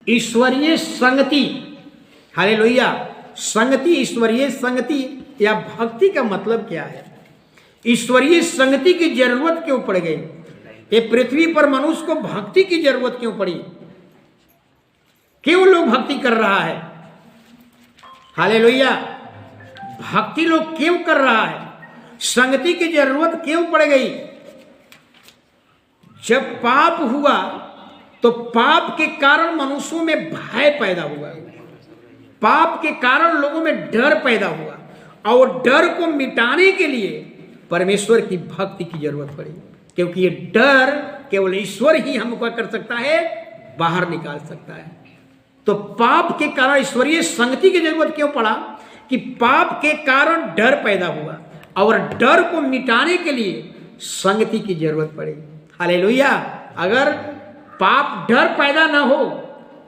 ईश्वरीय संगति, हालेलुया, संगति, ईश्वरीय संगति या भक्ति का मतलब क्या है? ईश्वरीय संगति की जरूरत क्यों पड़ गई? ये पृथ्वी पर मनुष्य को भक्ति की जरूरत क्यों पड़ी? क्यों लोग भक्ति कर रहा है? हालेलुया, भक्ति लोग क्यों कर रहा है? संगति की जरूरत क्यों पड़ गई? जब पाप हुआ तो पाप के कारण मनुष्यों में भय पैदा हुआ, पाप के कारण लोगों में डर पैदा हुआ, और डर को मिटाने के लिए परमेश्वर की भक्ति की जरूरत पड़ी, क्योंकि ये डर केवल ईश्वर ही हमको कर सकता है, बाहर निकाल सकता है। तो पाप के कारण ईश्वरीय संगति की जरूरत क्यों पड़ा? कि पाप के कारण डर पैदा हुआ, और डर को मिटाने के लिए संगति की जरूरत पड़ी। हालेलुया। अगर पाप डर पैदा ना हो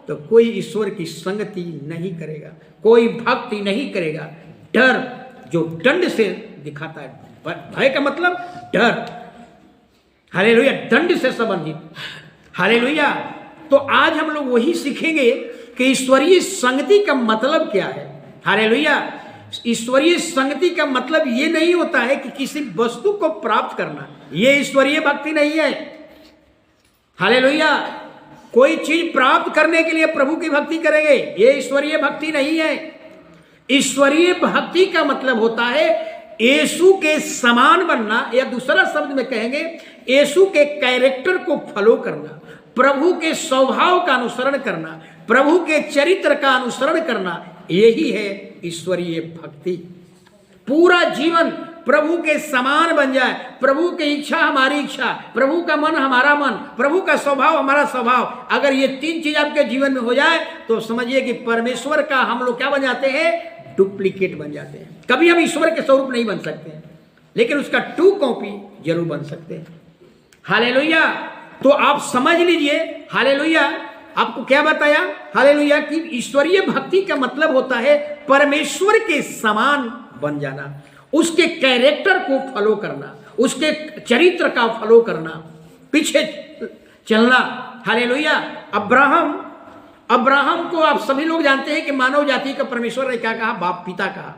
तो कोई ईश्वर की संगति नहीं करेगा, कोई भक्ति नहीं करेगा। डर जो दंड से दिखाता है, भय का मतलब डर, हालेलुया, दंड से संबंधित। हालेलुया। तो आज हम लोग वही सीखेंगे कि ईश्वरीय संगति का मतलब क्या है। हालेलुया। ईश्वरीय संगति का मतलब ये नहीं होता है कि किसी वस्तु को प्राप्त करना, ये ईश्वरीय भक्ति नहीं है। हालेलुया। कोई चीज प्राप्त करने के लिए प्रभु की भक्ति करेंगे, ये ईश्वरीय भक्ति नहीं है। ईश्वरीय भक्ति का मतलब होता है यीशु के समान बनना, या दूसरा शब्द में कहेंगे यीशु के कैरेक्टर को फॉलो करना, प्रभु के स्वभाव का अनुसरण करना, प्रभु के चरित्र का अनुसरण करना, यही है ईश्वरीय भक्ति। पूरा जीवन प्रभु के समान बन जाए, प्रभु की इच्छा हमारी इच्छा, प्रभु का मन हमारा मन, प्रभु का स्वभाव हमारा स्वभाव, अगर ये तीन चीज आपके जीवन में हो जाए तो समझिए कि परमेश्वर का हम लोग क्या बन जाते हैं? डुप्लीकेट बन जाते हैं। कभी हम ईश्वर के स्वरूप नहीं बन सकते, लेकिन उसका टू कॉपी जरूर बन सकते हैं। हालेलुया। तो आप समझ लीजिए, हालेलुया, आपको क्या बताया? हालेलुया कि ईश्वरीय भक्ति का मतलब होता है परमेश्वर के समान बन जाना, उसके कैरेक्टर को फॉलो करना, उसके चरित्र का फॉलो करना, पीछे चलना। हालेलुया। अब्राहम को आप सभी लोग जानते हैं कि मानव जाति का परमेश्वर ने क्या कहा? बाप पिता कहा।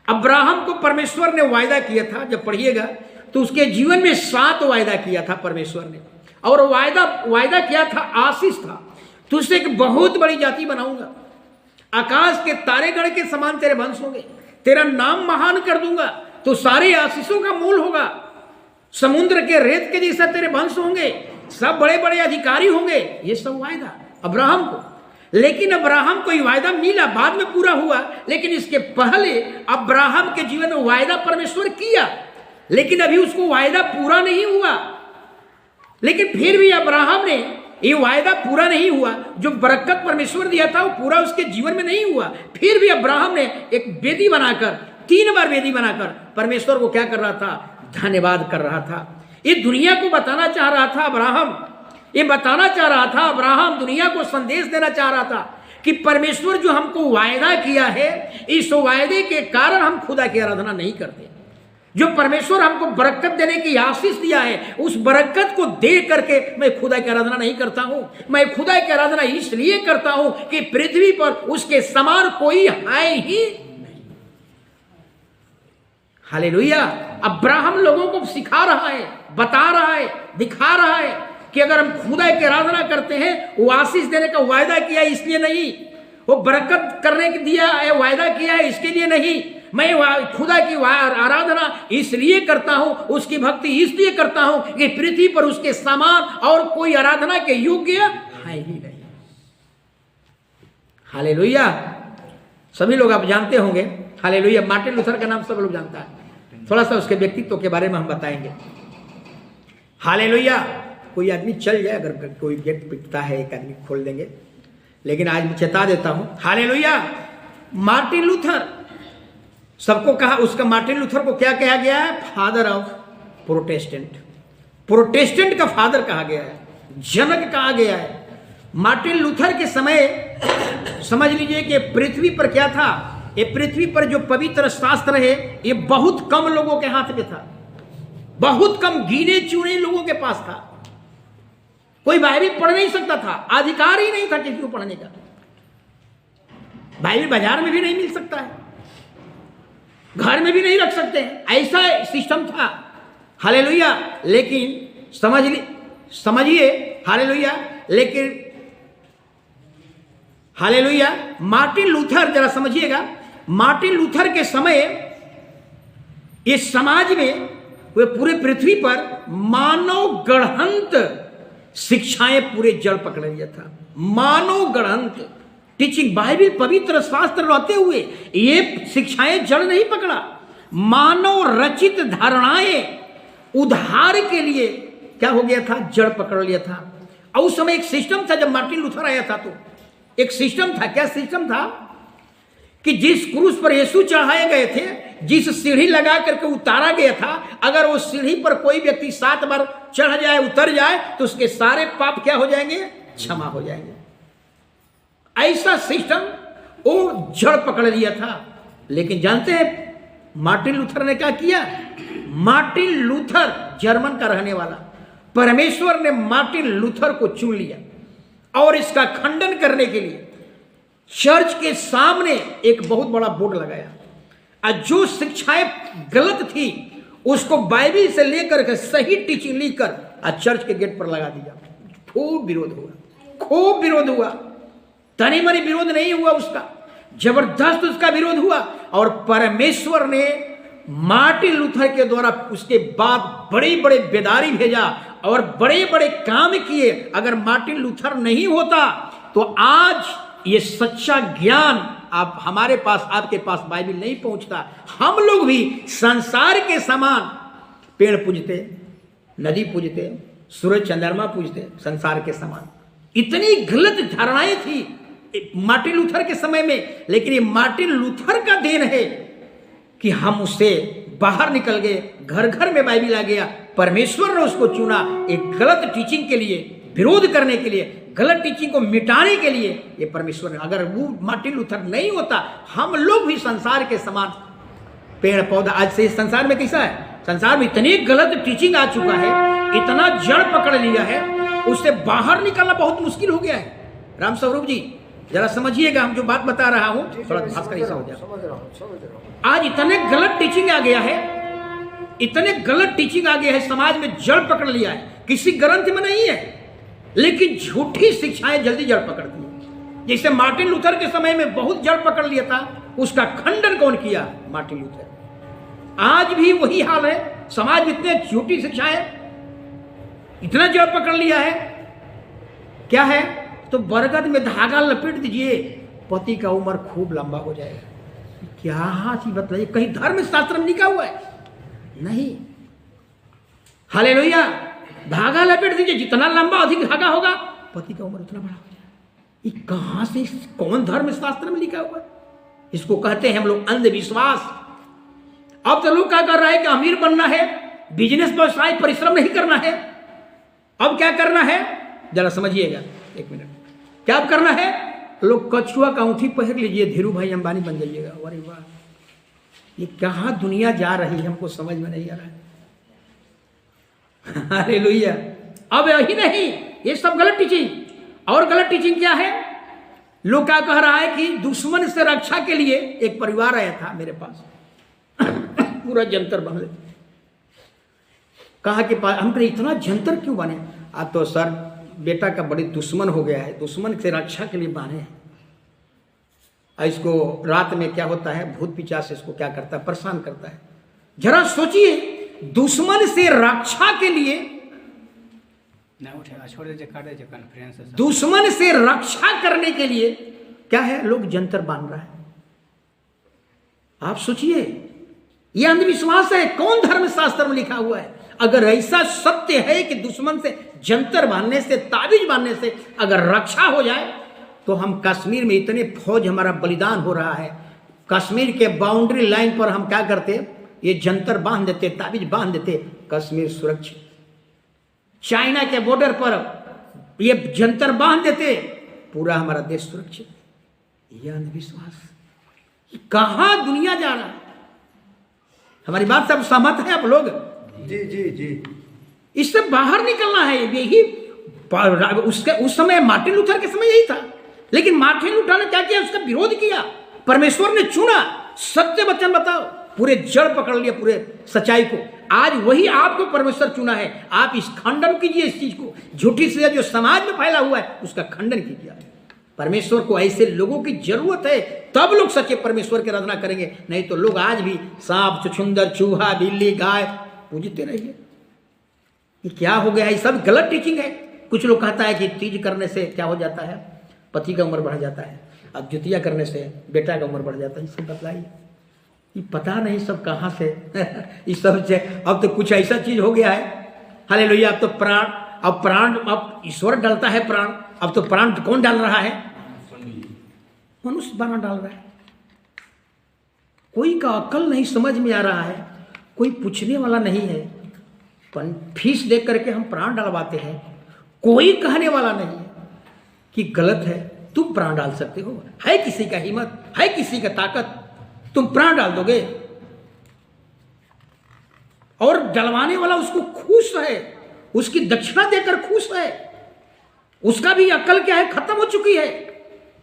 अब्राहम को परमेश्वर ने वायदा किया था, जब पढ़िएगा तो उसके जीवन में 7 वायदा किया था परमेश्वर ने, और वायदा किया था, आशीष था, तुझसे एक बहुत बड़ी जाति बनाऊंगा, आकाश के तारेगण के समान तेरे वंश होंगे, तेरा नाम महान कर दूंगा, तो सारे आशीषों का मूल होगा, समुद्र के रेत के जैसा तेरे वंश होंगे, सब बड़े बड़े अधिकारी होंगे। ये सब वायदा अब्राहम को, लेकिन अब्राहम को ये वायदा मिला, बाद में पूरा हुआ, लेकिन इसके पहले अब्राहम के जीवन में वायदा परमेश्वर किया, लेकिन अभी उसको वायदा पूरा नहीं हुआ। लेकिन फिर भी अब्राहम ने ये वायदा पूरा नहीं हुआ, जो बरकत परमेश्वर दिया था वो पूरा उसके जीवन में नहीं हुआ। फिर भी अब्राहम ने एक वेदी बनाकर, 3 बार वेदी बनाकर परमेश्वर को क्या कर रहा था? धन्यवाद कर रहा था। ये दुनिया को बताना चाह रहा था अब्राहम, ये बताना चाह रहा था अब्राहम, दुनिया को संदेश देना चाह रहा था कि परमेश्वर जो हमको वायदा किया है, इस वायदे के कारण हम खुदा की आराधना नहीं करते। जो परमेश्वर हमको बरकत देने की आशीष दिया है, उस बरकत को दे करके मैं खुदा की आराधना नहीं करता हूं। मैं खुदा की आराधना इसलिए करता हूं कि पृथ्वी पर उसके समान कोई है ही नहीं। हालेलुया। अब्राहम लोगों को सिखा रहा है, बता रहा है, दिखा रहा है कि अगर हम खुदा की आराधना करते हैं, वो आशीष देने का वायदा किया है इसलिए नहीं, वो बरकत करने के दिया है वायदा किया है इसके लिए नहीं, मैं खुदा की आराधना इसलिए करता हूं, उसकी भक्ति इसलिए करता हूं कि पृथ्वी पर उसके समान और कोई आराधना के योग्य है ही नहीं। हालेलुया। सभी लोग आप जानते होंगे, हालेलुया, मार्टिन लूथर का नाम सब लोग जानता है। थोड़ा सा उसके व्यक्तित्व के बारे में हम बताएंगे। हालेलुया। कोई आदमी चल जाए, अगर कोई गेट पिटता है एक आदमी खोल देंगे, लेकिन आज मैं चेता देता हूं। हालेलुया। मार्टिन लूथर, सबको कहा, उसका मार्टिन लूथर को क्या कहा गया है? फादर ऑफ प्रोटेस्टेंट, प्रोटेस्टेंट का फादर कहा गया है, जनक कहा गया है। मार्टिन लूथर के समय समझ लीजिए कि पृथ्वी पर क्या था? ये पृथ्वी पर जो पवित्र शास्त्र है, ये बहुत कम लोगों के हाथ में था, बहुत कम गिने चुने लोगों के पास था। कोई बाइबिल पढ़ नहीं सकता था, अधिकार ही नहीं था किसी को पढ़ने का। बाइबिल बाजार में भी नहीं मिल सकता है, घर में भी नहीं रख सकते हैं, ऐसा सिस्टम था। हालेलुया। लेकिन समझिए हालेलुया। लेकिन हालेलुया, मार्टिन लूथर, जरा समझिएगा, मार्टिन लूथर के समय इस समाज में, वे पूरे पृथ्वी पर मानव गढ़ंत शिक्षाएं पूरे जड़ पकड़ लिया था। मानव गढ़ंत टीचिंग, बाइबिल पवित्र शास्त्र रहते हुए ये शिक्षाएं जड़ नहीं पकड़ा। मानव रचित धारणाएं उद्धार के लिए क्या हो गया था, जड़ पकड़ लिया था। और उस समय एक सिस्टम था, जब मार्टिन लूथर आया था तो एक सिस्टम था। क्या सिस्टम था कि जिस क्रूस पर यीशु चढ़ाए गए थे, जिस सीढ़ी लगा करके उतारा गया था, अगर वो सीढ़ी पर कोई व्यक्ति 7 बार चढ़ जाए, उतर जाए, तो उसके सारे पाप क्या हो जाएंगे, क्षमा हो जाएंगे। ऐसा सिस्टम वो जड़ पकड़ लिया था। लेकिन जानते हैं मार्टिन लूथर ने क्या किया? मार्टिन लूथर जर्मन का रहने वाला, परमेश्वर ने मार्टिन लूथर को चुन लिया और इसका खंडन करने के लिए चर्च के सामने एक बहुत बड़ा बोर्ड लगाया। और जो शिक्षाएं गलत थी उसको बाइबिल से लेकर के सही टीचिंग लिखकर आज चर्च के गेट पर लगा दिया। खूब विरोध हुआ, खूब विरोध हुआ, तनी मनी विरोध नहीं हुआ उसका, जबरदस्त उसका विरोध हुआ। और परमेश्वर ने मार्टिन लूथर के द्वारा उसके बाद बड़े बड़े बेदारी भेजा और बड़े बड़े काम किए। अगर मार्टिन लूथर नहीं होता तो आज ये सच्चा ज्ञान आप हमारे पास, आपके पास बाइबिल नहीं पहुंचता। हम लोग भी संसार के समान पेड़ पूजते, नदी पूजते, सूरज चंद्रमा पूजते, संसार के समान। इतनी गलत धारणाएं थी मार्टिन लूथर के समय में। लेकिन ये मार्टिन लूथर का देन है कि हम उससे बाहर निकल गए, घर घर में बाइबिल आ गया। परमेश्वर ने उसको चुना एक गलत टीचिंग के लिए, विरोध करने के लिए, गलत टीचिंग को मिटाने के लिए। ये परमेश्वर ने, अगर वो मार्टिन लूथर नहीं होता, हम लोग भी संसार के समान पेड़ पौधा। आज से इस संसार में कैसा है, संसार में इतनी गलत टीचिंग आ चुका है, इतना जड़ पकड़ लिया है, उससे बाहर निकलना बहुत मुश्किल हो गया है। राम स्वरूप जी जरा समझिएगा, हम जो बात बता रहा हूं थोड़ा भास्कर ऐसा हो जाए। आज इतने गलत टीचिंग आ गया है, इतने गलत टीचिंग आ गया है, समाज में जड़ पकड़ लिया है। किसी ग्रंथ में नहीं है, लेकिन झूठी शिक्षाएं जल्दी जड़ पकड़ती है। जैसे मार्टिन लूथर के समय में बहुत जड़ पकड़ लिया था, उसका खंडन कौन किया? Martin Luther. आज भी वही हाल है, समाज में इतने झूठी शिक्षाएं, इतना जड़ पकड़ लिया है। क्या है? तो बरगद में धागा लपेट दीजिए, पति का उम्र खूब लंबा हो जाएगा। क्या चीज बताइए, कहीं धर्म शास्त्र में लिखा हुआ है? नहीं। हालेलुया। धागा लपेट दीजिए, जितना लंबा अधिक धागा होगा, पति का उम्र उतना बड़ा हो जाएगा। ये कहां से, कौन धर्म शास्त्र में लिखा हुआ है? इसको कहते हैं हम लोग अंधविश्वास। अब तो लोग क्या कर रहा है कि अमीर बनना है, बिजनेस व्यवसाय, परिश्रम नहीं करना है। अब क्या करना है जरा समझिएगा, एक मिनट। क्या करना है? लोग कछुआ का अंगूठी पहन लीजिए, धीरू भाई अंबानी बन जाइएगा। अरे वाह, ये कहां दुनिया जा रही है, हमको समझ में नहीं आ रहा है। हालेलुया। अब यही नहीं, ये सब गलत टीचिंग। और गलत टीचिंग क्या है? लोग क्या कह रहा है कि दुश्मन से रक्षा के लिए एक परिवार आया था मेरे पास, पूरा जंतर बन लेते। कहा कि हम कहे इतना जंतर क्यों बने? अब तो सर बेटा का बड़ी दुश्मन हो गया है, दुश्मन से रक्षा के लिए बांधे हैं। इसको रात में क्या होता है, भूत पिशाच इसको क्या करता है, परेशान करता है। जरा सोचिए, दुश्मन से रक्षा के लिए, दुश्मन से रक्षा करने के लिए क्या है, लोग जंतर बांध रहा है। आप सोचिए, यह अंधविश्वास है। कौन धर्म शास्त्र में लिखा हुआ है? अगर ऐसा सत्य है कि दुश्मन से जंतर बांधने से, ताबीज बांधने से अगर रक्षा हो जाए, तो हम कश्मीर में इतने फौज हमारा बलिदान हो रहा है, कश्मीर के बाउंड्री लाइन पर हम क्या करते, ये जंतर बांध देते, ताबीज बांध देते, कश्मीर सुरक्षित। चाइना के बॉर्डर पर ये जंतर बांध देते, पूरा हमारा देश सुरक्षित। यह अंधविश्वास, कहां दुनिया जा रहा है? हमारी बात सब सहमत है आप लोग? जी जी जी। इससे बाहर निकलना है। यही उसके उस समय मार्टिन लूथर के समय यही था, लेकिन मार्टिन लूथर ने क्या किया, उसका विरोध किया। परमेश्वर ने चुना, सत्य वचन बताओ, पूरे जड़ पकड़ लिया पूरे सच्चाई को। आज वही आपको परमेश्वर चुना है, आप इस खंडन कीजिए, इस चीज को, झूठी से जो समाज में फैला हुआ है उसका खंडन कीजिए। परमेश्वर को ऐसे लोगों की जरूरत है, तब लोग सच्चे परमेश्वर की आराधना करेंगे, नहीं तो लोग आज भी सांप, छुछुंदर, चूहा, बिल्ली, गाय पूजते रहिए। ये क्या हो गया है? ये सब गलत टीचिंग है। कुछ लोग कहता है कि तीज करने से क्या हो जाता है, पति का उम्र बढ़ जाता है, अब जुतिया करने से बेटा का उम्र बढ़ जाता है। ये सब बतलाइए, ये पता नहीं सब कहाँ से इस सब से। अब तो कुछ ऐसा चीज हो गया है, हालेलुया। अब तो प्राण, अब ईश्वर डालता है प्राण, अब तो प्राण कौन डाल रहा है? मनुष्य बना डाल रहा है। कोई का अकल नहीं समझ में आ रहा है, कोई पूछने वाला नहीं है, फीस दे करके हम प्राण डालवाते हैं, कोई कहने वाला नहीं है कि गलत है, तुम प्राण डाल सकते हो। है किसी का हिम्मत, है किसी का ताकत, तुम प्राण डाल दोगे? और डलवाने वाला उसको खुश है, उसकी दक्षिणा देकर खुश है, उसका भी अकल क्या है, खत्म हो चुकी है।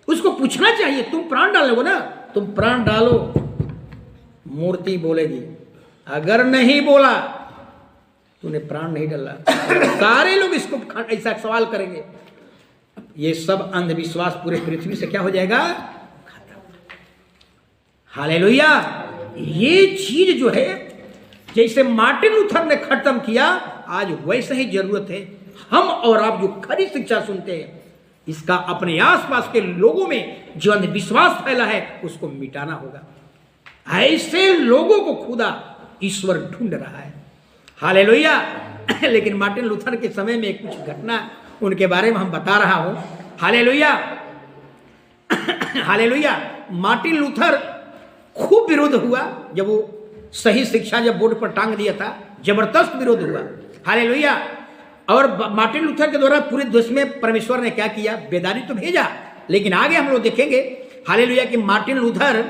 उसको पूछना चाहिए, तुम प्राण डालोगे ना, तुम प्राण डालो, मूर्ति बोलेगी। अगर नहीं बोला तूने प्राण नहीं डाला, सारे लोग इसको ऐसा सवाल करेंगे। ये सब अंधविश्वास पूरे पृथ्वी से क्या हो जाएगा? हालेलुया। ये चीज जो है, जैसे मार्टिन लूथर ने खत्म किया, आज वैसे ही जरूरत है हम और आप जो खरी शिक्षा सुनते हैं, इसका अपने आसपास के लोगों में जो अंधविश्वास फैला है उसको मिटाना होगा। ऐसे लोगों को खुदा ईश्वर ढूंढ रहा है। हालेलुया। लेकिन मार्टिन लूथर के समय में कुछ घटना उनके बारे में हम बता रहा हूं। Hallelujah, hallelujah. मार्टिन लूथर खूब विरोध हुआ जब वो सही शिक्षा जब बोर्ड पर टांग दिया था, जबरदस्त विरोध हुआ। हालेलुया। और मार्टिन लूथर के द्वारा पूरे देश में परमेश्वर ने क्या किया? बेदारी तो भेजा, लेकिन आगे हम लोग देखेंगे हालेलुया कि मार्टिन लूथर,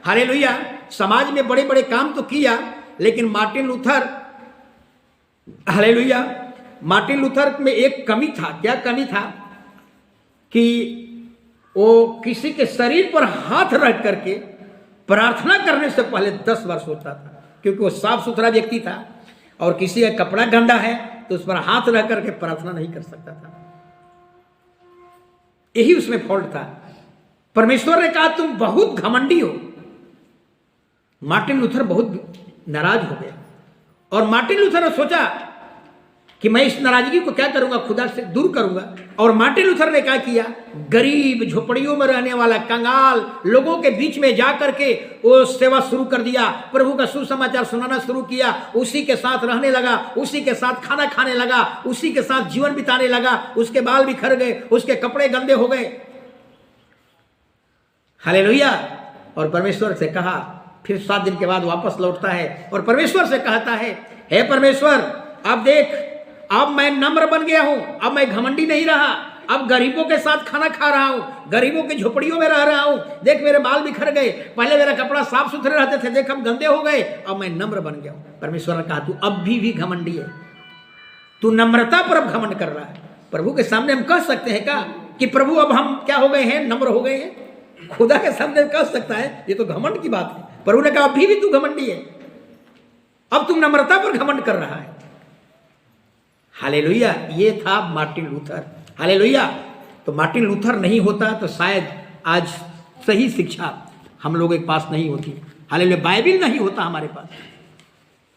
हालेलुया, समाज में बड़े बड़े काम तो किया, लेकिन Martin Luther, hallelujah, Martin Luther में एक कमी था। क्या कमी था? कि वो किसी के शरीर पर हाथ रख करके प्रार्थना करने से पहले 10 बार सोचता था, क्योंकि वो साफ सुथरा व्यक्ति था और किसी का कपड़ा गंदा है तो उस पर हाथ रख करके प्रार्थना नहीं कर सकता था। यही उसमें फॉल्ट था। परमेश्वर ने कहा तुम बहुत घमंडी हो। मार्टिन लूथर बहुत नाराज हो गया और मार्टिन लूथर ने सोचा कि मैं इस नाराजगी को क्या करूंगा, खुदा से दूर करूंगा। और मार्टिन लूथर ने क्या किया? गरीब, झोपड़ियों में रहने वाला, कंगाल लोगों के बीच में जाकर के वो सेवा शुरू कर दिया, प्रभु का सुसमाचार सुनाना शुरू किया, उसी के साथ रहने लगा, उसी के साथ खाना खाने लगा, उसी के साथ जीवन बिताने लगा। उसके बाल बिखर गए, उसके कपड़े गंदे हो गए। हालेलुया। और परमेश्वर से कहा, फिर 7 दिन के बाद वापस लौटता है और परमेश्वर से कहता है, हे परमेश्वर, अब देख, अब मैं नम्र बन गया हूं, अब मैं घमंडी नहीं रहा, अब गरीबों के साथ खाना खा रहा हूं, गरीबों की झोपड़ियों में रह रहा हूं। देख मेरे बाल बिखर गए, पहले मेरा कपड़ा साफ सुथरे रहते थे, देख हम गंदे हो गए, अब मैं नम्र बन गया हूं। परमेश्वर ने कहा, तू अब भी घमंडी है, तू नम्रता पर अब घमंड कर रहा है। प्रभु के सामने हम कह सकते हैं क्या कि प्रभु अब हम क्या हो गए हैं? नम्र हो गए हैं। खुदा के सामने कह सकता है? ये तो घमंड की बात है। प्रभु ने कहा अभी भी तू घमंडी है, अब तू नम्रता पर घमंड कर रहा है। हालेलुया। ये था मार्टिन लूथर। हालेलुया। तो मार्टिन लूथर नहीं होता तो शायद आज सही शिक्षा हम लोगों के पास नहीं होती। हालेलुया। बाइबिल नहीं होता हमारे पास।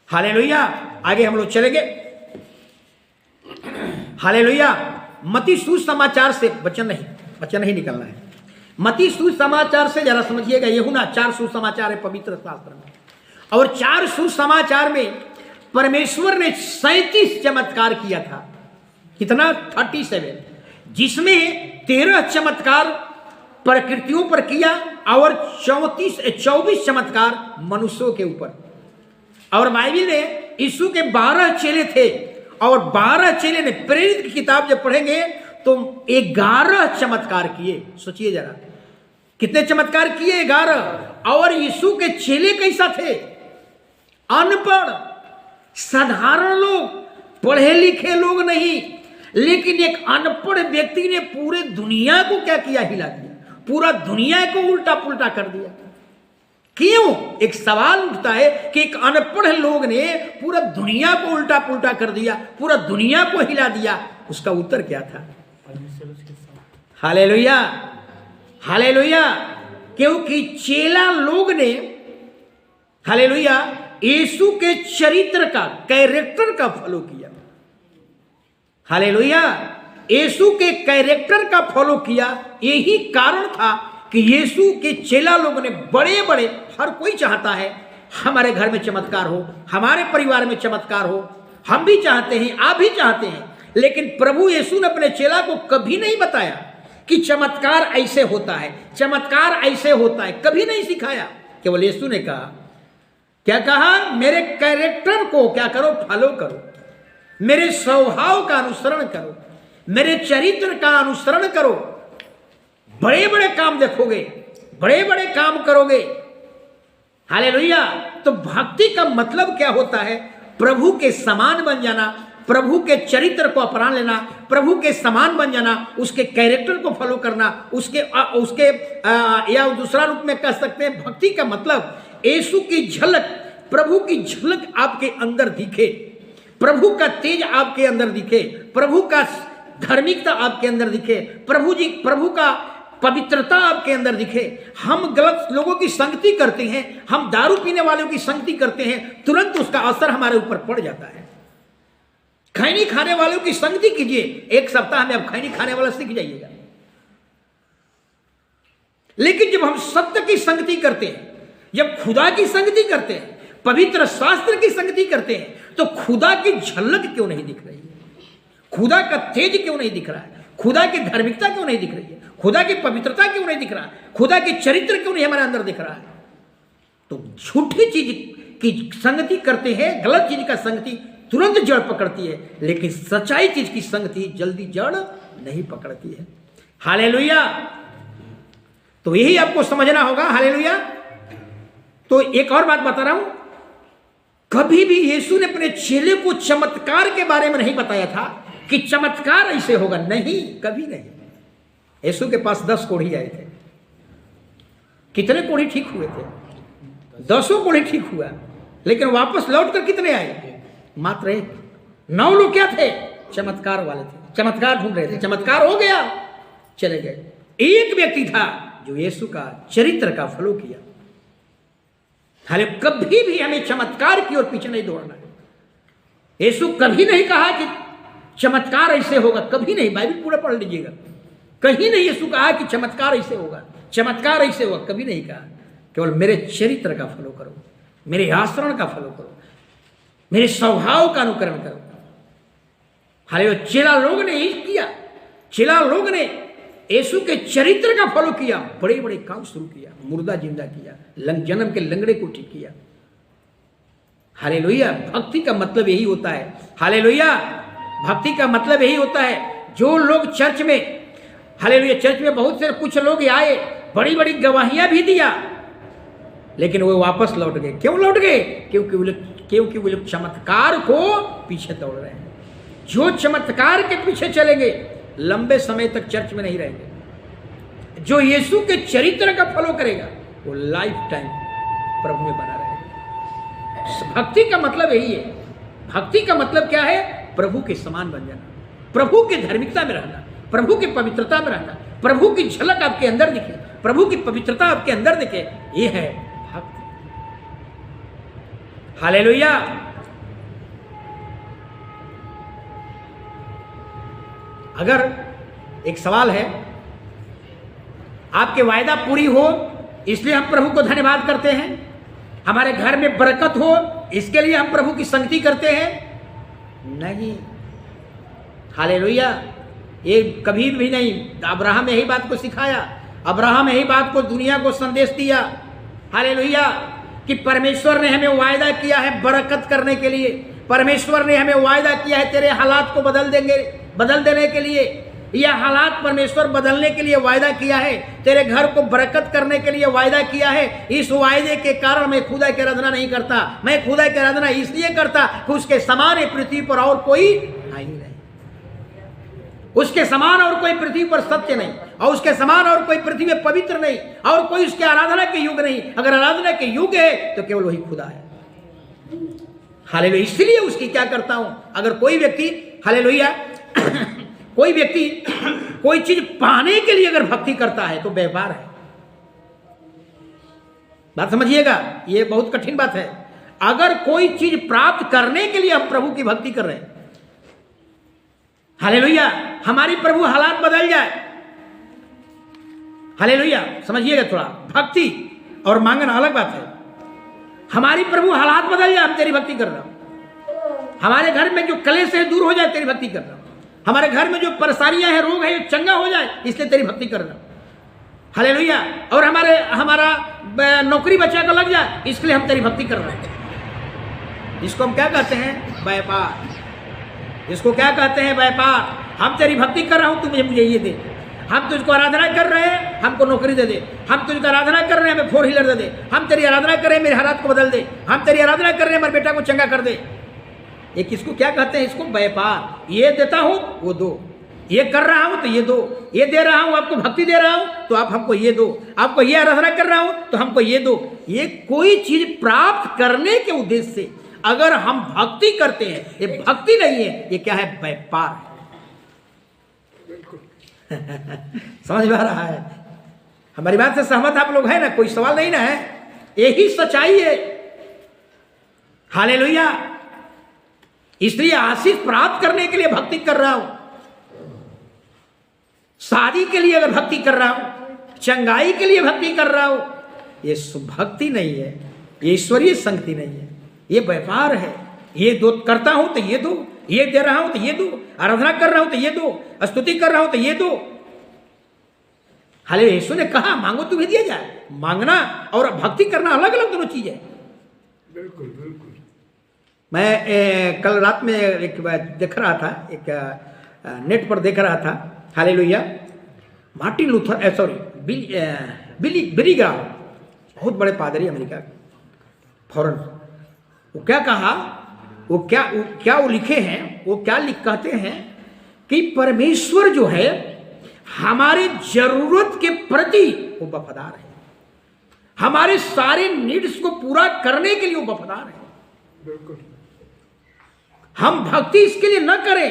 हालेलुया। आगे हम लोग चलेंगे। हालेलुया। मत्ती सुसमाचार से बचन नहीं निकलना है। मत्ती सुसमाचार से जरा समझिएगा। यूहन्ना 4 सुसमाचार है पवित्र शास्त्र में, और 4 सुसमाचार में परमेश्वर ने 37 चमत्कार किया था। कितना? 37, जिसमें 13 चमत्कार प्रकृतियों पर किया और 24 चमत्कार मनुष्यों के ऊपर। और बाइबिल में यीशु के 12 चेले थे और 12 चेले ने, प्रेरित की किताब जब पढ़ेंगे तो 11 चमत्कार किए। सोचिए जरा, कितने चमत्कार किए? 11। और यीशु के चेले कैसा थे? अनपढ़, साधारण लोग, पढ़े लिखे लोग नहीं, लेकिन एक अनपढ़ व्यक्ति ने पूरे दुनिया को क्या किया? हिला दिया, पूरा दुनिया को उल्टा पुल्टा कर दिया। क्यों? एक सवाल उठता है कि एक अनपढ़ लोग ने पूरा दुनिया को उल्टा पुल्टा कर दिया, पूरा दुनिया को हिला दिया। उसका उत्तर क्या था? Hallelujah, hallelujah. क्योंकि चेला लोग ने, हालेलुया, यीशु के चरित्र का, कैरेक्टर का फॉलो किया। हालेलुया, यीशु के कैरेक्टर का फॉलो किया। यही कारण था कि यीशु के चेला लोगों ने बड़े बड़े, हर कोई चाहता है हमारे घर में चमत्कार हो, हमारे परिवार में चमत्कार हो, हम भी चाहते हैं, आप भी चाहते हैं। लेकिन प्रभु यीशु ने अपने चेला को कभी नहीं बताया कि चमत्कार ऐसे होता है, चमत्कार ऐसे होता है, कभी नहीं सिखाया। केवल यीशु ने कहा, क्या कहा? मेरे कैरेक्टर को क्या करो? फॉलो करो, मेरे स्वभाव का अनुसरण करो, मेरे चरित्र का अनुसरण करो, बड़े बड़े काम देखोगे, बड़े बड़े काम करोगे। हालेलुया। तो भक्ति का मतलब क्या होता है? प्रभु के समान बन जाना, प्रभु के चरित्र को अपना लेना, प्रभु के समान बन जाना, उसके कैरेक्टर को फॉलो करना, उसके या दूसरा रूप में कह सकते हैं, भक्ति का मतलब यीशु की झलक, प्रभु की झलक आपके अंदर दिखे, प्रभु का तेज आपके अंदर दिखे, प्रभु का धार्मिकता आपके अंदर दिखे, प्रभु का पवित्रता आपके अंदर दिखे। हम गलत लोगों की संगति करते हैं, हम दारू पीने वालों की संगति करते हैं, तुरंत उसका असर हमारे ऊपर पड़ जाता है। खैनी खाने वालों की संगति कीजिए, एक सप्ताह में आप खैनी खाने वाला सीख जाइएगा। लेकिन जब हम सत्य की संगति करते हैं, जब खुदा की संगति करते हैं, पवित्र शास्त्र की संगति करते हैं, तो खुदा की झलक क्यों नहीं दिख रही है? खुदा का तेज क्यों नहीं दिख रहा है? खुदा की धार्मिकता क्यों नहीं दिख रही है? खुदा की पवित्रता क्यों नहीं दिख रहा है? खुदा के चरित्र क्यों नहीं हमारे अंदर दिख रहा है? तो झूठी चीज की संगति करते हैं, गलत चीज का संगति तुरंत जड़ पकड़ती है, लेकिन सच्चाई चीज की संगति जल्दी जड़ नहीं पकड़ती है। हालेलुया। तो यही आपको समझना होगा। हालेलुया। तो एक और बात बता रहा हूं, कभी भी यीशु ने अपने चेले को चमत्कार के बारे में नहीं बताया था कि चमत्कार ऐसे होगा, नहीं, कभी नहीं। यीशु के पास 10 कोढ़ी आए थे। कितने कोढ़ी ठीक हुए थे? 10 कोढ़ी ठीक हुआ, लेकिन वापस लौटकर कितने आए? मात्र 1। 9 लोग क्या थे? चमत्कार वाले थे, चमत्कार ढूंढ रहे थे, चमत्कार हो गया, चले गए। एक व्यक्ति था जो यीशु का चरित्र का फॉलो किया। हाले कभी भी हमें चमत्कार की ओर पीछे नहीं दौड़ना है। यीशु कभी नहीं कहा कि चमत्कार ऐसे होगा, कभी नहीं। बाइबल पूरा पढ़ लीजिएगा, कहीं नहीं यीशु कहा कि चमत्कार ऐसे होगा, चमत्कार ऐसे होगा, कभी नहीं कहा। केवल मेरे चरित्र का फॉलो करो, मेरे आचरण का फॉलो करो, मेरे स्वभाव का अनुकरण करो। हाले चेला लोग ने यही किया। चेला लोग ने यीशु के चरित्र का फॉलो किया, बड़े बड़े काम शुरू किया, मुर्दा जिंदा किया, जन्म के लंगड़े को ठीक किया। हालेलुया। भक्ति का मतलब यही होता है। हालेलुया। भक्ति का मतलब यही होता है। जो लोग चर्च में, हालेलुया, चर्च में बहुत से कुछ लोग आए, बड़ी बड़ी गवाहियां भी दिया, लेकिन वो वापस लौट गए। क्यों लौट गए? क्योंकि वो लोग चमत्कार को पीछे दौड़ रहे हैं। जो चमत्कार के पीछे चलेंगे लंबे समय तक चर्च में नहीं रहेंगे। जो यीशु के चरित्र का फॉलो करेगा वो लाइफ टाइम प्रभु में बना रहेगा। भक्ति का मतलब यही है। भक्ति का मतलब क्या है? प्रभु के समान बन जाना, प्रभु की धार्मिकता में रहना, प्रभु की पवित्रता में रहना, प्रभु की झलक आपके अंदर दिखे, प्रभु की पवित्रता आपके अंदर दिखे, ये है भक्ति। हालेलुया। अगर एक सवाल है, आपके वायदा पूरी हो इसलिए हम प्रभु को धन्यवाद करते हैं, हमारे घर में बरकत हो इसके लिए हम प्रभु की संगति करते हैं, नहीं। हालेलुया। ये कभी भी नहीं। अब्राहम यही बात को सिखाया, अब्राहम यही बात को दुनिया को संदेश दिया। हालेलुया। कि परमेश्वर ने हमें वायदा किया है बरकत करने के लिए, परमेश्वर ने हमें वायदा किया है तेरे हालात को बदल देने के लिए, यह हालात परमेश्वर बदलने के लिए वायदा किया है, तेरे घर को बरकत करने के लिए वायदा किया है। इस वायदे के कारण मैं खुदा की आराधना नहीं करता, मैं खुदा की आराधना इसलिए करता कि उसके समान पृथ्वी पर और कोई नहीं। उसके समान और कोई पृथ्वी पर सत्य नहीं, और उसके समान और कोई पृथ्वी में पवित्र नहीं, और कोई उसके आराधना के युग नहीं। अगर आराधना के युग है तो केवल वही खुदा है। हालेलुया। इसलिए उसकी क्या करता हूं, अगर कोई व्यक्ति, हालेलुया, कोई व्यक्ति कोई चीज पाने के लिए अगर भक्ति करता है तो व्यापार है। बात समझिएगा, ये बहुत कठिन बात है। अगर कोई चीज प्राप्त करने के लिए हम प्रभु की भक्ति कर रहे हैं, हालेलुया, हमारी प्रभु हालात बदल जाए, हालेलुया, समझिएगा थोड़ा, भक्ति और मांगना अलग बात है। हमारी प्रभु हालात बदल जाए, हम तेरी भक्ति कर रहा हूं। हमारे घर में जो कलेश है दूर हो जाए, तेरी भक्ति कर रहा हूं। हमारे घर में जो परेशानियां हैं, रोग है, चंगा हो जाए, इसलिए तेरी भक्ति कर रहा हूं। हालेलुया। और हमारा नौकरी बच्चा का लग जाए, इसलिए हम तेरी भक्ति कर रहे हैं। इसको हम क्या कहते हैं? व्यापार। इसको क्या कहते हैं? व्यापार। हम तेरी भक्ति कर रहा हूं, तू मुझे ये दे। हम तुझको आराधना कर रहे हैं, हमको नौकरी दे दे। हम तुझको आराधना कर रहे हैं, हमें 4 व्हीलर दे दे। हम तेरी आराधना कर रहे हैं, मेरे हालात को बदल दे। हम तेरी आराधना कर रहे हैं, हमारे बेटा को चंगा कर दे। ये किसको क्या कहते हैं? इसको व्यापार। ये देता हूं वो दो, ये कर रहा हूं तो ये दो, ये दे रहा हूं, आपको भक्ति दे रहा हूं तो आप हमको ये दो, आपको ये आराधना कर रहा हूं तो हमको ये दो। ये कोई चीज प्राप्त करने के उद्देश्य से अगर हम भक्ति करते हैं, ये भक्ति नहीं है, ये क्या है? व्यापार है। समझ में आ रहा है? हमारी बात से सहमत आप लोग हैं ना? कोई सवाल नहीं ना है? यही सच्चाई है। हालेलुया। इसलिए आशीष प्राप्त करने के लिए भक्ति कर रहा हूं, शादी के लिए अगर भक्ति कर रहा हूं, चंगाई के लिए भक्ति कर रहा हूं, ये भक्ति नहीं है, ये ईश्वरीय संगति नहीं है, ये व्यापार है। ये दो करता हूं तो ये दो, ये दे रहा हूं तो ये दो, आराधना कर रहा हूं तो ये दो, स्तुति कर रहा हूं तो ये दो। हालेलुया। यीशु ने कहा मांगो तुम्हें दिया जाए। मांगना और भक्ति करना अलग अलग दोनों चीज है। बिल्कुल बिल्कुल। मैं कल रात में एक देख रहा था, एक नेट पर देख रहा था, hallelujah, Martin Luther, sorry, Billy Graham, बहुत बड़े पादरी अमेरिका, फॉरेन। वो क्या कहा, वो क्या लिखे हैं, वो क्या कहते हैं कि परमेश्वर जो है हमारे जरूरत के प्रति वो वफादार है, हमारे सारे नीड्स को पूरा करने के लिए वो वफादार है। बिल्कुल। हम भक्ति इसके लिए न करें,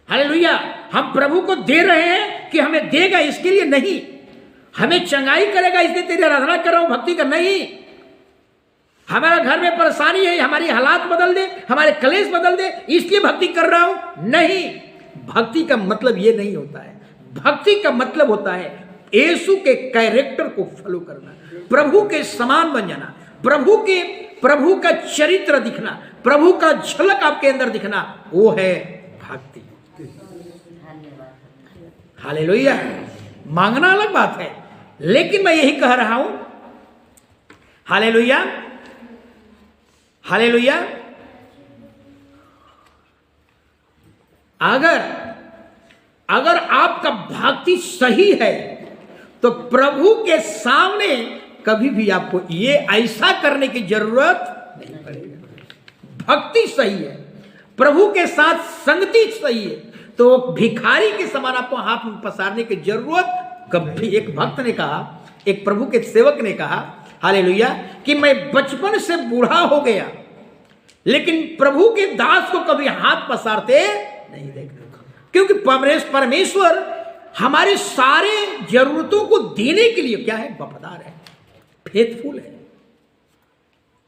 हालेलुया, हम प्रभु को दे रहे हैं कि हमें देगा इसके लिए नहीं, हमें चंगाई करेगा इसलिए तेरी आराधना कर रहा हूं, भक्ति का नहीं। हमारा घर में परेशानी है, हमारी हालात बदल दे, हमारे कलेश बदल दे, इसलिए भक्ति कर रहा हूं, नहीं। भक्ति का मतलब ये नहीं होता है। भक्ति का मतलब होता है यीशु के कैरेक्टर को फॉलो करना, प्रभु के समान बन जाना, प्रभु का चरित्र दिखना, प्रभु का झलक आपके अंदर दिखना, वो है भक्ति। हालेलुया। मांगना अलग बात है, लेकिन मैं यही कह रहा हूं, हालेलुया, हालेलुया, अगर आपका भक्ति सही है तो प्रभु के सामने कभी भी आपको ये ऐसा करने की जरूरत नहीं पड़ेगी। भक्ति सही है, प्रभु के साथ संगति सही है, तो भिखारी के समान आपको हाथ में पसारने की जरूरत कभी। एक भक्त ने कहा, एक प्रभु के सेवक ने कहा, हालेलुया, कि मैं बचपन से बूढ़ा हो गया लेकिन प्रभु के दास को कभी हाथ पसारते नहीं देखा, क्योंकि परमेश्वर हमारे सारे जरूरतों को देने के लिए क्या है? वफादार है, फेथफुल है।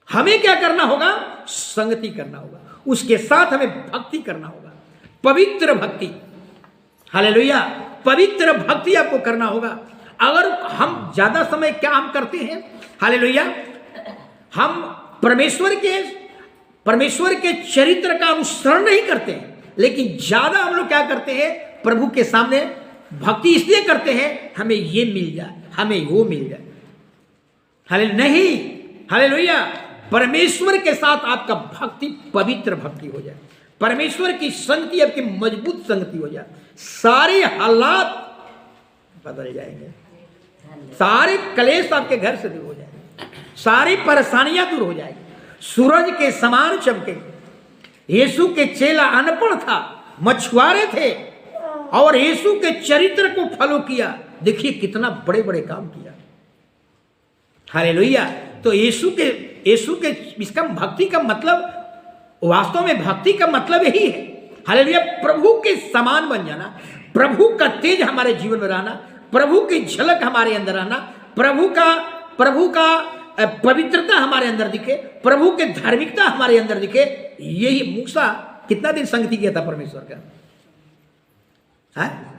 हमें क्या करना होगा? संगति करना होगा, उसके साथ हमें भक्ति करना होगा, पवित्र भक्ति। हालेलुया। पवित्र भक्ति आपको करना होगा। अगर हम ज्यादा समय क्या हम करते हैं, हालेलुया, हम परमेश्वर के चरित्र का अनुसरण नहीं करते हैं, लेकिन ज्यादा हम लोग क्या करते हैं? प्रभु के सामने भक्ति इसलिए करते हैं हमें ये मिल जाए, हमें वो मिल जाए। हालेलुया। नहीं, हालेलुया, परमेश्वर के साथ आपका भक्ति पवित्र भक्ति हो जाए, परमेश्वर की संगति आपकी मजबूत संगति हो जाए, सारे हालात बदल जाएंगे, सारे कलेश आपके घर से दूर हो जाएंगे, सारी परेशानियां दूर हो जाएगी, सूरज के समान चमकेंगे। यीशु के चेला अनपढ़ था, मछुआरे थे, और यीशु के चरित्र को फॉलो किया, देखिए कितना बड़े बड़े काम किया। हालेलुया। तो यीशु के इसका भक्ति का मतलब, वास्तव में भक्ति का मतलब यही है, हालेलुया, प्रभु के समान बन जाना, प्रभु का तेज हमारे जीवन में रहना, प्रभु की झलक हमारे अंदर आना, प्रभु का पवित्रता हमारे अंदर दिखे, प्रभु के धार्मिकता हमारे अंदर दिखे। यही मूसा कितना दिन संगति किया था परमेश्वर का, है?